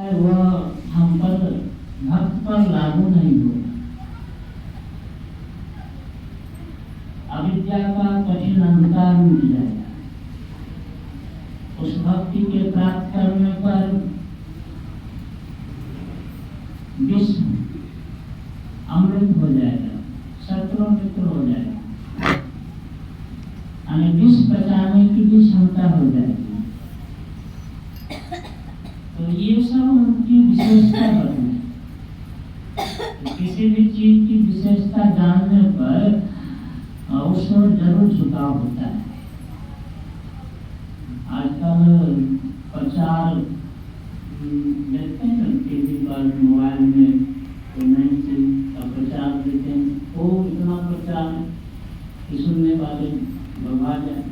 है वह हम पर भक्त पर लागू नहीं होगा। अविद्या का कठिन अंधकार मिट जाएगा। उस भक्ति के प्राप्त करने पर विश्व अमृत हो जाएगा, शत्रु मित्र हो जाएगा, यानी विष बचाने की भी क्षमता हो जाएगी। तो ये सब उनकी विशेषता है। किसी भी चीज की विशेषता जानने पर उसको जरूर झुकाव होता है। आजकल प्रचार देखते हैं टीवी पर, मोबाइल में कोई नई चीज का प्रचार देते हैं, वो इतना प्रचार कि सुनने वाले भगा जाए।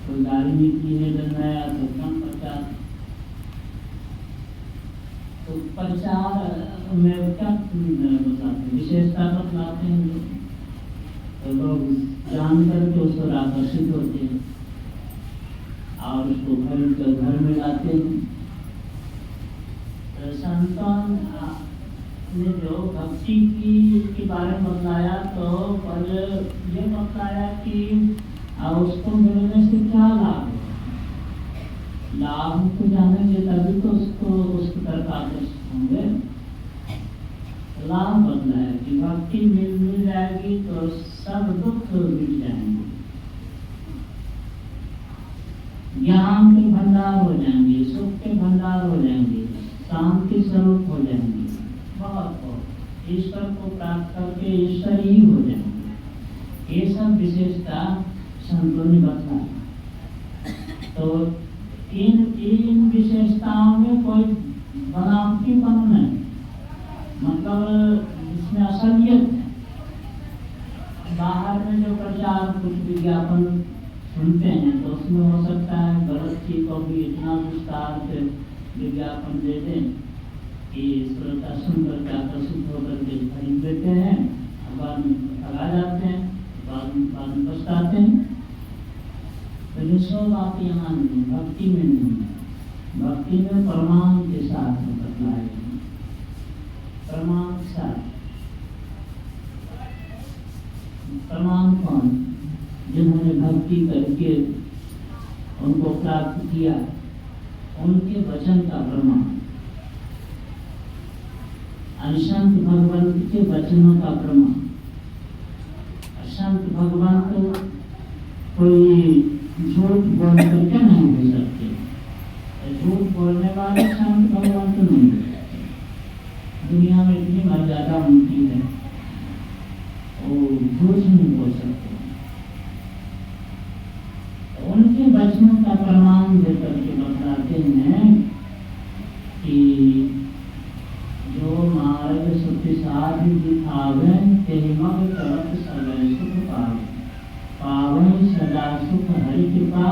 कोई गाड़ी निकली है तो कम प्रचार। तो प्रचार में क्या बताते हैं, विशेषता बतलाते हैं, तो लोग जान करके उस पर आकर्षित होते हैं और उसको खरीद कर घर में लाते हैं। तो संतान ने जो भक्ति की के बारे में बताया, तो पहले ये बताया कि उसको मिलने से क्या लाभ है। लाभ को जानेंगे तभी तो उसकी तरफ आकर्षित होंगे। लाभ बताया कि भक्ति मिल जाएगी तो सब दुख मिट जाएंगे, ज्ञान के भंडार हो जाएंगे, सुख के भंडार हो जाएंगे, शांति स्वरूप हो जाएंगे, बहुत ईश्वर को प्राप्त करके ईश्वर ही हो जाएंगे। ये सब विशेषता संतों ने बताया। तो इन विशेषताओं में कोई बनावटीपन नहीं, मतलब इसमें असलियत है। बाहर में जो प्रचार कुछ विज्ञापन सुनते हैं तो उसमें हो सकता है गलत चीज को भी इतना विस्तार से विज्ञापन दे दें कि श्रोता सुनकर के आकर्षित होकर के खरीद देते हैं, बाद में ठगा जाते हैं, बाद में पछताते हैं। तो ये सब बात यहाँ नहीं, भक्ति में नहीं है। भक्ति में प्रमाण के साथ बतलाए, प्रमाण के साथ। प्रमाण कौन? जिन्होंने भक्ति करके उनको प्राप्त किया, उनके वचन का प्रमाण, संत भगवान के वचनों का प्रमाण। संत भगवान को कोई झूठ बोल करके नहीं हो सकते। झूठ बोलने वाले संत भगवान तो नहीं हो सकते। दुनिया में इतनी मर्यादा उनकी है, वो झूठ नहीं बोल सकते। उनके वचनों का प्रमाण देकर के बताते हैं कि जो मार्ग सुख साधु दिखावे, तेहि मग चलत सगल सुख पावे। पावन सदा सुख हरि कृपा,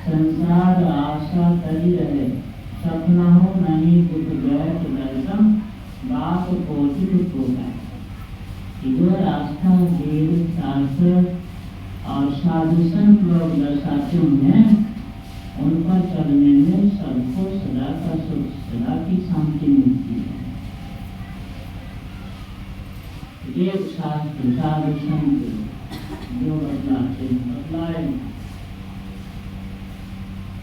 संसार आशा तरी रहे। सपना हो नहीं दुख बैठ दर्शन, बात कोटिक होगा। जो रास्ता वेद शास्त्र और साधु संत लोग दर्शाते हैं, उन पर चलने में सबको सदा का सुख, सदा की शांति मिलती है। एक शास्त्र साधु संत जो बतलाए,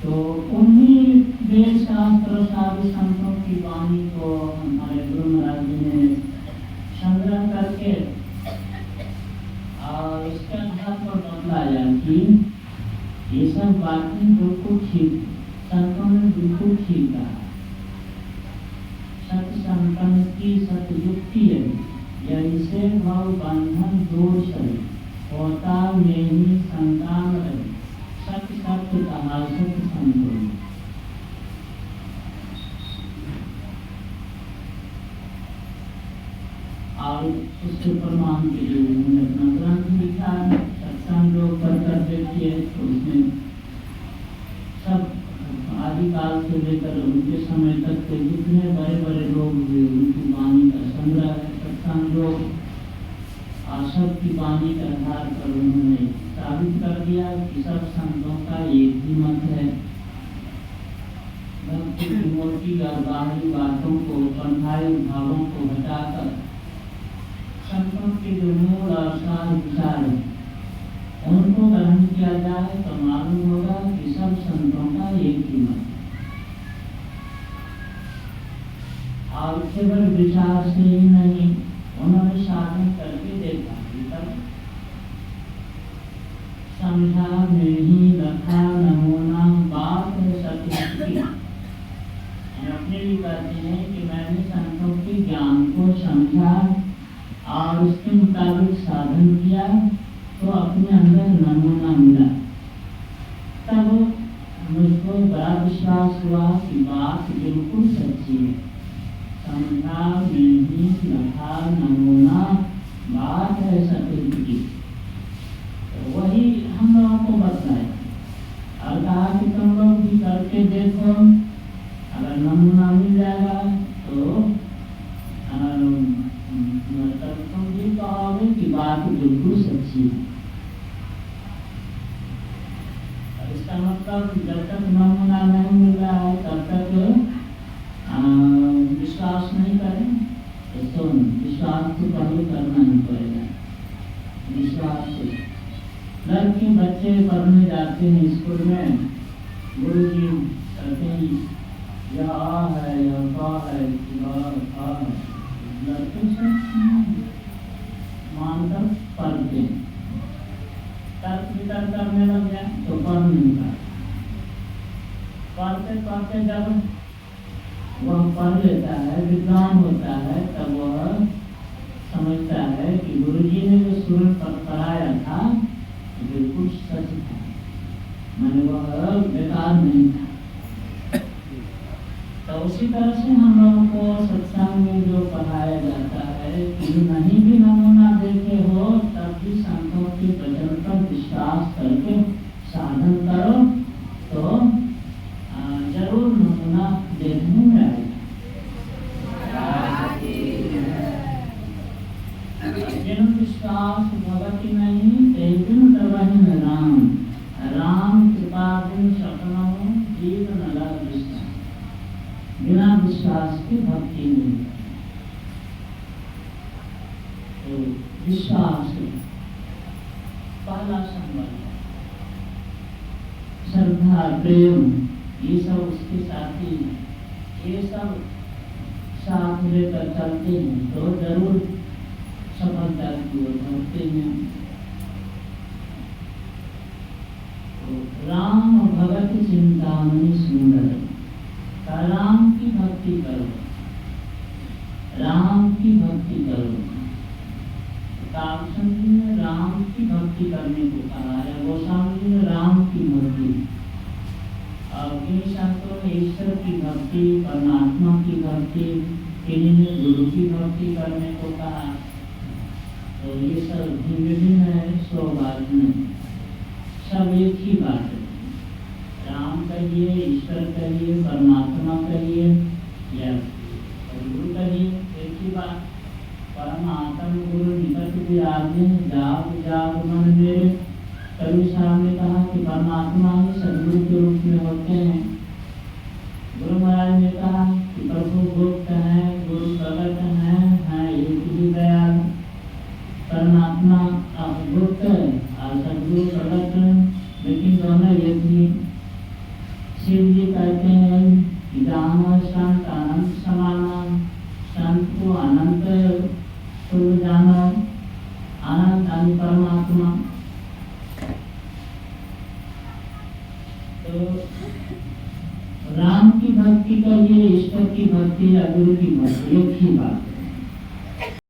तो उन्हीं वेद शास्त्र साधु संतों की वाणी को हमारे गुरु महाराज जी ने संग्रह करके और इसके आधार पर बतलाया कि ये सब बातें बिल्कुल ठीक, संतों ने बिल्कुल ठीक कहा। सत संतन की सतयुक्ति है, जैसे भव बंधन दूर सही, होता में ही संतान रहे। सत्य सत्य कहा सत्य संतों। और उसके प्रमाण के लिए उन्होंने अपना ग्रंथ लिखा है, सत्संग लोग कर देखिए, तो उसमें सब आदिकाल से लेकर उनके समय तक के जितने बड़े बड़े लोग हुए उनकी वाणी का संग्रह है। सत्संग लोग सबकी वाणी के आधार पर उन्होंने साबित कर दिया कि सब संतों का एक ही मत है। भक्ति की मूर्ति और बाहरी बातों को, पंथाई भावों को हटाकर संतों के जो मूल और सार विचार है उनको ग्रहण किया जाए तो मालूम होगा कि सब संतों का एक ही मत और केवल विचार से ही नहीं, उन्होंने साधन करके देखा तब समझा नहीं रखा नमूना बात है सत्य की। अपने लिए कहते हैं कि मैंने संतों के ज्ञान को समझा और उसके मुताबिक साधन किया तो अपने अंदर नमूना मिला। तब मुझको बड़ा विश्वास हुआ कि बात बिल्कुल सच्ची है। समझा नहीं लखा नमूना बात है सत्य की। तो वही हम लोगों को बताया और कहा कि तुम लोग भी करके देखो, अगर नमूना मिल जाएगा तो तब तुम भी कहोगे कि बात बिल्कुल सच्ची है। इसका मतलब जब तक नमूना नहीं मिल रहा है तब तक विश्वास नहीं करें। तो विश्वास तो पहले करना ही पड़ेगा। विश्वास से लड़के बच्चे पढ़ने जाते हैं स्कूल में, गुरु जी कहते हैं यह आ है, यह का है, लड़के से मानकर पढ़ते हैं। तर्क वितर्क करने लग जाए तो पढ़ नहीं पाते। पढ़ते पढ़ते जब वह पढ़ लेता है, विद्वान होता है, तब वह समझता है कि गुरुजी ने जो सूरज पर पढ़ाया था बिल्कुल सच था, मैंने वह बेकार नहीं था। तो उसी तरह से हम लोगों को सत्संग में जो पढ़ाया जाता है कि नहीं भी नमूना देखे हो तब भी संतों के वचन पर विश्वास करके साधन करो तो जरूर नमूना देखने में आएगा। जिन विश्वास भगति नहीं तेन तरवहिन राम, राम कृपा बिन सपनों जीव न लग विश्वास। बिना विश्वास की भक्ति नहीं। तो विश्वास पहला संबंध, श्रद्धा प्रेम ये सब उसके साथी, ये सब साथ लेकर चलते हैं तो जरूर सफलता की ओर बढ़ते हैं। तो राम भगत चिंतामणि सुंदर, राम की भक्ति करो, राम की भक्ति करो। कालचंद जी ने राम की भक्ति करने को कहा है, गोस्वामी जी ने राम की भक्ति, और किन्हीं संतों ने ईश्वर की भक्ति, परमात्मा की भक्ति, किन्हीं ने गुरु की भक्ति करने को कहा। तो ये सब भिन्न भिन्न है, सो बात नहीं, सब एक ही बात है। राम कहिए, ईश्वर कहिए, परमात्मा कहिए या गुरु कहिए, एक ही बात। परमात्मा गुरु निकट विराजे, जाग जाग मन मेरे। कवि साहब ने कहा कि परमात्मा ही सदगुरु के रूप में होते हैं। गुरु महाराज ने कहा कि प्रभु गुप्त है, गुरु प्रकट है एक ही दयाल। परमात्मा गुप्त और सदगुरु प्रकट, लेकिन दोनों एक ही। शिव जी कहते हैं कि जानो संत अनंत समाना, संत को अनंत तुल्य जानो, अनंत यानी परमात्मा। तो राम की भक्ति करिए, ईश्वर की भक्ति या गुरु की भक्ति, एक ही बात है।